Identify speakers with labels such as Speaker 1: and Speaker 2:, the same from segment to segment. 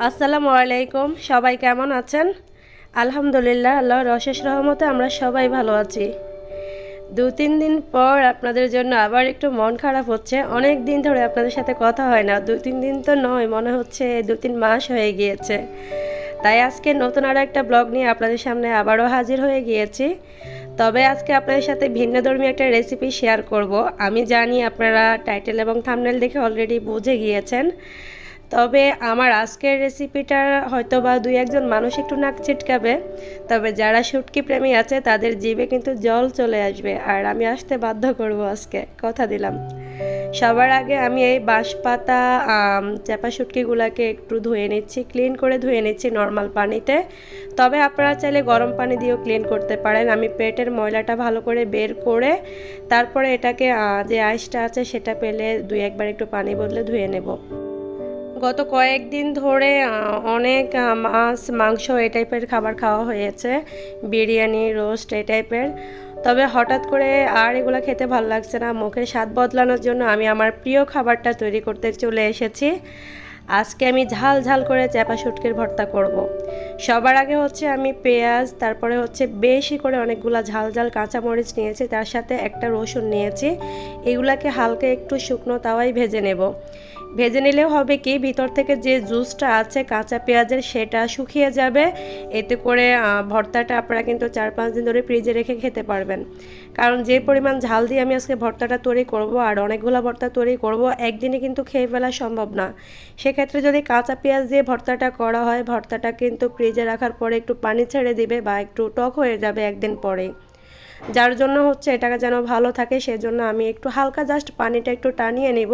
Speaker 1: আসসালামু আলাইকুম। সবাই কেমন আছেন? আলহামদুলিল্লাহ, আল্লাহর অশেষ রহমতে আমরা সবাই ভালো আছি। 2-3 দিন পর আপনাদের জন্য আবার একটু মন খারাপ হচ্ছে। অনেক দিন ধরে আপনাদের সাথে কথা হয় না। 2-3 দিন তো নয়, মনে হচ্ছে 2-3 মাস হয়ে গিয়েছে। তাই আজকে নতুন আরও একটা ব্লগ নিয়ে আপনাদের সামনে আবারও হাজির হয়ে গিয়েছি। তবে আজকে আপনাদের সাথে ভিন্নধর্মী একটা রেসিপি শেয়ার করব। আমি জানি আপনারা টাইটেল এবং থাম্বনেল দেখে অলরেডি বুঝে গিয়েছেন। তবে আমার আজকের রেসিপিটা হয়তো বা 2-1 মানুষ একটু নাক ছিটকাবে, তবে যারা শুটকি প্রেমী আছে তাদের জিভে কিন্তু জল চলে আসবে, আর আমি আসতে বাধ্য করব আজকে, কথা দিলাম। সবার আগে আমি এই বাঁশপাতা চাপা শুটকিগুলোকে একটু ধুয়ে নিচ্ছি, ক্লিন করে ধুয়ে নিচ্ছি নর্মাল পানিতে। তবে আপনারা চাইলে গরম পানি দিয়েও ক্লিন করতে পারেন। আমি পেটের ময়লাটা ভালো করে বের করে তারপরে এটাকে যে আইসটা আছে সেটা পেলে 2-1 বার একটু পানি বদলে ধুয়ে নেব। গত কয়েকদিন ধরে অনেক মাছ মাংস এই টাইপের খাবার খাওয়া হয়েছে, বিরিয়ানি রোস্ট এই টাইপের। তবে হঠাৎ করে আর এগুলো খেতে ভালো লাগছে না। মুখের স্বাদ বদলানোর জন্য আমি আমার প্রিয় খাবারটা তৈরি করতে চলে এসেছি। আজকে আমি ঝাল ঝাল করে চাপা শুটকির ভর্তা করব। সবার আগে হচ্ছে আমি পেঁয়াজ, তারপরে হচ্ছে বেশি করে অনেকগুলো ঝাল ঝাল কাঁচামরিচ নিয়েছি, তার সাথে একটা রসুন নিয়েছি। এগুলাকে হালকা একটু শুকনো তাওয়ায় ভেজে নেব। ভেজে নিলেও হবে কি, ভিতর থেকে যে জুসটা আছে কাঁচা পেঁয়াজের সেটা শুকিয়ে যাবে। এতে করে ভর্তাটা আপনারা কিন্তু 4-5 দিন ধরে ফ্রিজে রেখে খেতে পারবেন। কারণ যে পরিমাণ ঝাল দিয়ে আমি আজকে ভর্তাটা তৈরি করব, আর অনেকগুলো ভর্তা তৈরি করব, একদিনে কিন্তু খেয়ে ফেলা সম্ভব না। সেক্ষেত্রে যদি কাঁচা পেঁয়াজ দিয়ে ভর্তাটা করা হয়, ভর্তাটা কিন্তু ফ্রিজে রাখার পরে একটু পানি ছেড়ে দিবে বা একটু টক হয়ে যাবে একদিন পরেই। যার জন্য হচ্ছে এটাকে যেন ভালো থাকে সেজন্য আমি একটু হালকা জাস্ট পানিটা একটু টানিয়ে নিব।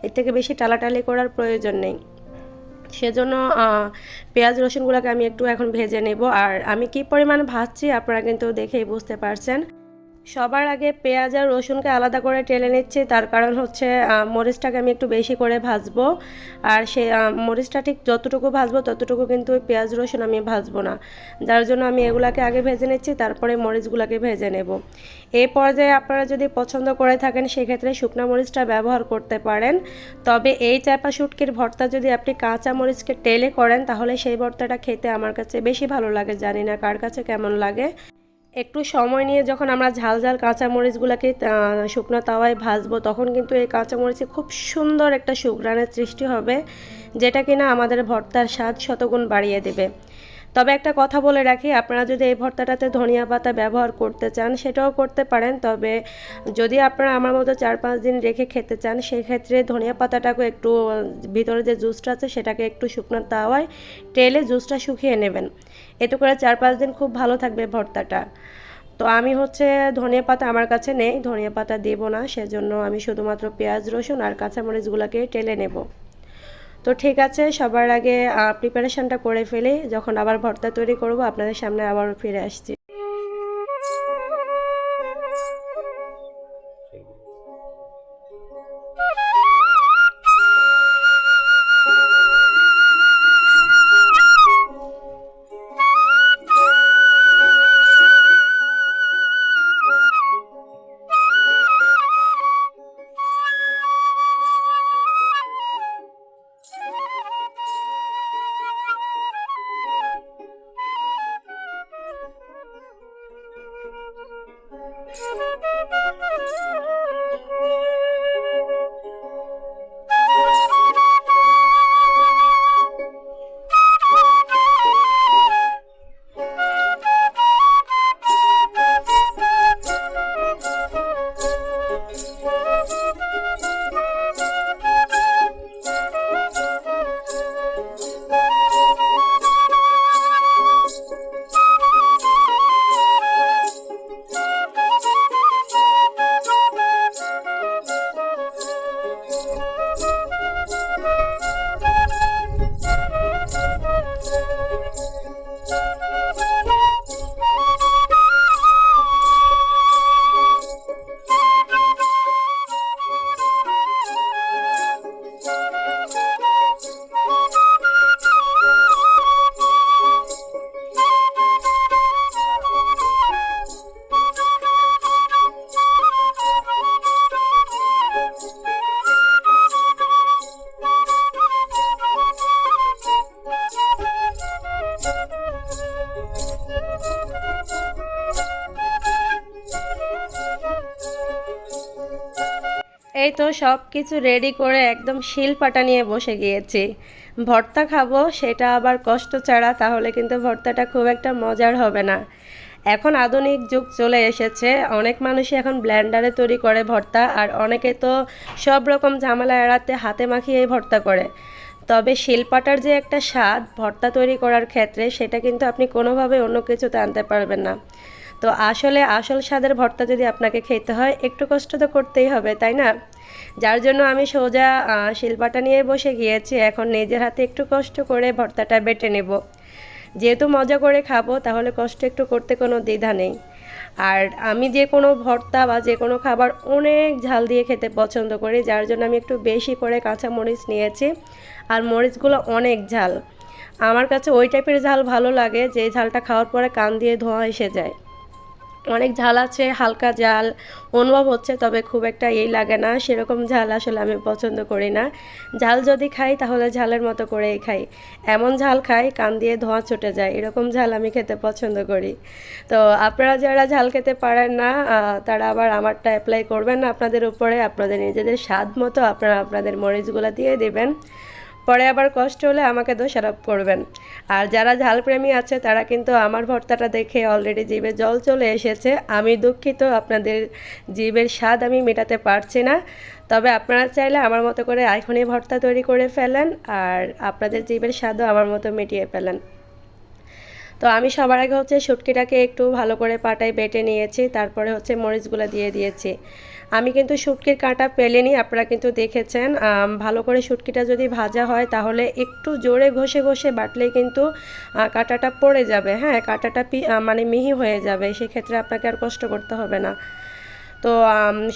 Speaker 1: এর থেকে বেশি টালাটালি করার প্রয়োজন নেই। সেজন্য পেঁয়াজ রসুনগুলোকে আমি একটু এখন ভেজে নেব। আর আমি কি পরিমাণ ভাজছি আপনারা কিন্তু দেখেই বুঝতে পারছেন। সবার আগে পেঁয়াজ আর রসুনকে আলাদা করে টেলে নিচ্ছি, তার কারণ হচ্ছে মরিচটাকে আমি একটু বেশি করে ভাজবো। আর সে মরিচটা ঠিক যতটুকু ভাজবো ততটুকু কিন্তু ওই পেঁয়াজ রসুন আমি ভাজবো না। যার জন্য আমি এগুলাকে আগে ভেজে নিচ্ছি, তারপরে মরিচগুলোকে ভেজে নেব। এই পর্যায়ে আপনারা যদি পছন্দ করে থাকেন সেক্ষেত্রে শুকনো মরিচটা ব্যবহার করতে পারেন। তবে এই চাপা শুটকির ভর্তা যদি আপনি কাঁচা মরিচকে টেলে করেন তাহলে সেই ভর্তাটা খেতে আমার কাছে বেশি ভালো লাগে, জানি না কার কাছে কেমন লাগে। একটু সময় নিয়ে যখন আমরা ঝাল ঝাল কাঁচামরিচগুলোকে শুকনো তাওয়ায় ভাজবো তখন কিন্তু এই কাঁচামরিচে খুব সুন্দর একটা সুঘ্রাণের সৃষ্টি হবে, যেটা কিনা আমাদের ভর্তার স্বাদ শতগুণ বাড়িয়ে দেবে। তবে একটা কথা বলে রাখি, আপনারা যদি এই ভর্তাটাতে ধনিয়া পাতা ব্যবহার করতে চান সেটাও করতে পারেন। তবে যদি আপনারা আমার মতো 4-5 দিন রেখে খেতে চান সেক্ষেত্রে ধনিয়া পাতাটাকে একটু ভিতরে যে জুসটা আছে সেটাকে একটু শুকনো তাওয়ায় টেলে জুসটা শুকিয়ে নেবেন। এতে করে 4-5 দিন খুব ভালো থাকবে ভর্তাটা। তো আমি হচ্ছে ধনিয়া পাতা আমার কাছে নেই, ধনিয়া পাতা দেব না, সেজন্য আমি শুধুমাত্র পেঁয়াজ রসুন আর কাঁচামরিচগুলোকে টেলে নেব। তো ঠিক আছে, সবার আগে প্রিপারেশনটা করে ফেলি, যখন আবার ভর্তা তৈরি করব আপনাদের সামনে আবার ফিরে আসছি। এই তো সব কিছু রেডি করে একদম শিলপাটা নিয়ে বসে গিয়েছি। ভর্তা খাবো, সেটা আবার কষ্ট ছাড়া, তাহলে কিন্তু ভর্তাটা খুব একটা মজার হবে না। এখন আধুনিক যুগ চলে এসেছে, অনেক মানুষই এখন ব্লেন্ডারে তৈরি করে ভর্তা, আর অনেকে তো সব রকম ঝামেলা এড়াতে হাতে মাখিয়ে ভর্তা করে। তবে শিলপাটার যে একটা স্বাদ ভর্তা তৈরি করার ক্ষেত্রে, সেটা কিন্তু আপনি কোনোভাবে অন্য কিছুতে আনতে পারবেন না। তো আসলে আসল স্বাদের ভর্তা যদি আপনাকে খেতে হয়, একটু কষ্ট তো করতেই হবে, তাই না? যার জন্য আমি সোজা শিলপাটা নিয়ে বসে গিয়েছি। এখন নিজের হাতে একটু কষ্ট করে ভর্তাটা বেটে নেব। যেহেতু মজা করে খাবো, তাহলে কষ্ট একটু করতে কোনো দ্বিধা নেই। আর আমি যে কোনো ভর্তা বা যে কোনো খাবার অনেক ঝাল দিয়ে খেতে পছন্দ করি, যার জন্য আমি একটু বেশি করে কাঁচা মরিচ নিয়েছি। আর মরিচগুলো অনেক ঝাল। আমার কাছে ওই টাইপের ঝাল ভালো লাগে, যে ঝালটা খাওয়ার পরে কান দিয়ে ধোঁয়া এসে যায়। অনেক ঝাল আছে, হালকা ঝাল অনুভব হচ্ছে, তবে খুব একটা লাগে না, সেরকম ঝাল আসলে আমি পছন্দ করি না। ঝাল যদি খাই তাহলে ঝালের মতো করেই খাই। এমন ঝাল খাই কান দিয়ে ধোঁয়া ছুটে যায়, এরকম ঝাল আমি খেতে পছন্দ করি। তো আপনারা যারা ঝাল খেতে পারেন না, তারা আবার আমারটা অ্যাপ্লাই করবেন না আপনাদের উপরে। আপনাদের নিজেদের স্বাদ মতো আপনারা আপনাদের মরিচগুলো দিয়ে দেবেন। পরে আবার কষ্ট হলে আমাকে দোষারোপ করবেন। আর যারা ঝালপ্রেমী আছে তারা কিন্তু আমার ভর্তাটা দেখে অলরেডি জিভে জল চলে এসেছে। আমি দুঃখিত, আপনাদের জিভের স্বাদ আমি মেটাতে পারছি না। তবে আপনারা চাইলে আমার মতো করে এখনই ভর্তা তৈরি করে ফেলেন, আর আপনাদের জিভের স্বাদও আমার মতো মিটিয়ে ফেলেন। তো আমি সবার আগে হচ্ছে শুটকিটাকে একটু ভালো করে পাটায় বেটে নিয়েছি, তারপরে হচ্ছে মরিচগুলো দিয়ে দিয়েছি। আমি কিন্তু শুটকির কাঁটা পেলেনি, আপনারা কিন্তু দেখেছেন। ভালো করে শুটকিটা যদি ভাজা হয় তাহলে একটু জোরে ঘষে ঘষে বাটলেই কিন্তু কাঁটাটা পড়ে যাবে। হ্যাঁ, কাঁটাটা মানে মিহি হয়ে যাবে, সেক্ষেত্রে আপনাকে আর কষ্ট করতে হবে না। তো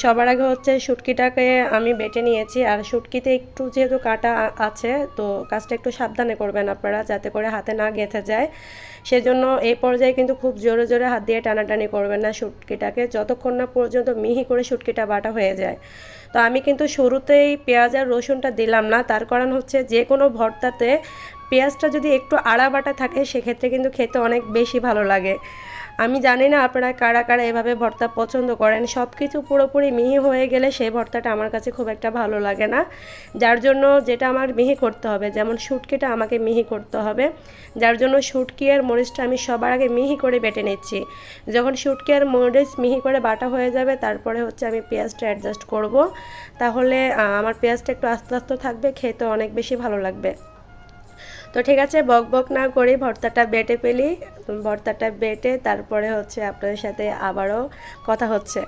Speaker 1: সবার আগে হচ্ছে শুটকিটাকে আমি বেটে নিয়েছি। আর শুটকিতে একটু যেহেতু কাঁটা আছে, তো কাজটা একটু সাবধানে করবেন আপনারা, যাতে করে হাতে না গেঁথে যায়। সেজন্য এই পর্যায়ে কিন্তু খুব জোরে জোরে হাত দিয়ে টানাটানি করবেন না শুটকিটাকে, যতক্ষণ না পর্যন্ত মিহি করে শুটকিটা বাটা হয়ে যায়। তো আমি কিন্তু শুরুতেই পেঁয়াজ আর রসুনটা দিলাম না, তার কারণ হচ্ছে যে কোনো ভর্তাতে পেঁয়াজটা যদি একটু আড়া বাটা থাকে, সেক্ষেত্রে কিন্তু খেতে অনেক বেশি ভালো লাগে। আমি জানি না আপনারা কারা কারা এভাবে ভর্তা পছন্দ করেন। সব কিছু পুরোপুরি মিহি হয়ে গেলে সেই ভর্তাটা আমার কাছে খুব একটা ভালো লাগে না। যার জন্য যেটা আমার মিহি করতে হবে, যেমন শুটকিটা আমাকে মিহি করতে হবে, যার জন্য শুটকি আর মরিচটা আমি সবার আগে মিহি করে বেটে নিচ্ছি। যখন শুটকি আর মরিচ মিহি করে বাটা হয়ে যাবে, তারপরে হচ্ছে আমি পেঁয়াজটা অ্যাডজাস্ট করব। তাহলে আমার পেঁয়াজটা একটু আস্তে আস্তে থাকবে, খেতে অনেক বেশি ভালো লাগবে। তো ঠিক আছে, বক বক না করি, ভর্তাটা বেটে ফেলি। ভর্তাটা বেটে তারপরে হচ্ছে আপনাদের সাথে আবারও কথা হচ্ছে।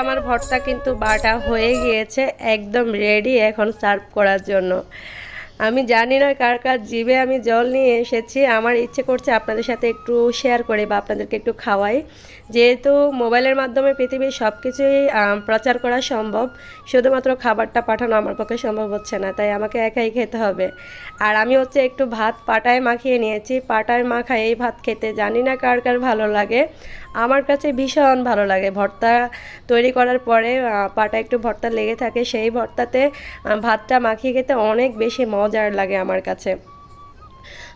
Speaker 1: আমার ভর্তা কিন্তু বাটা হয়ে গিয়েছে, একদম রেডি এখন সার্ভ করার জন্য। আমি জানি না কার কার জিভে আমি জল নিয়ে এসেছি, আমার ইচ্ছে করছে আপনাদের সাথে একটু শেয়ার করি বা আপনাদেরকে একটু খাওয়াই। যেহেতু মোবাইলের মাধ্যমে পৃথিবীর সব কিছুই প্রচার করা সম্ভব, শুধুমাত্র খাবারটা পাঠানো আমার পক্ষে সম্ভব হচ্ছে না, তাই আমাকে একাই খেতে হবে। আর আমি হচ্ছে একটু ভাত পাটায় মাখিয়ে নিয়েছি। পাটায় মাখা এই ভাত খেতে জানি না কার কার ভালো লাগে, আমার কাছে ভীষণ ভালো লাগে। ভর্তা তৈরি করার পরে পাটা একটু ভর্তা লেগে থাকে, সেই ভর্তাতে ভাতটা মাখিয়ে খেতে অনেক বেশি মজার লাগে আমার কাছে।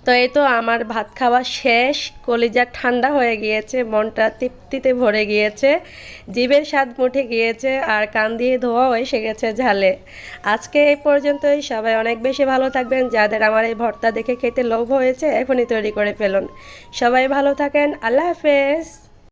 Speaker 1: তো এই তো আমার ভাত খাওয়া শেষ, কলিজা ঠান্ডা হয়ে গিয়েছে, মনটা তৃপ্তিতে ভরে গিয়েছে, জিভের স্বাদ মুঠে গিয়েছে, আর কান দিয়ে ধোঁয়াও এসে গেছে ঝালে। আজকে এই পর্যন্তই। সবাই অনেক বেশি ভালো থাকবেন। যাদের আমার এই ভর্তা দেখে খেতে লোভ হয়েছে এখনই তৈরি করে ফেলুন। সবাই ভালো থাকেন। আল্লাহ হাফেজ।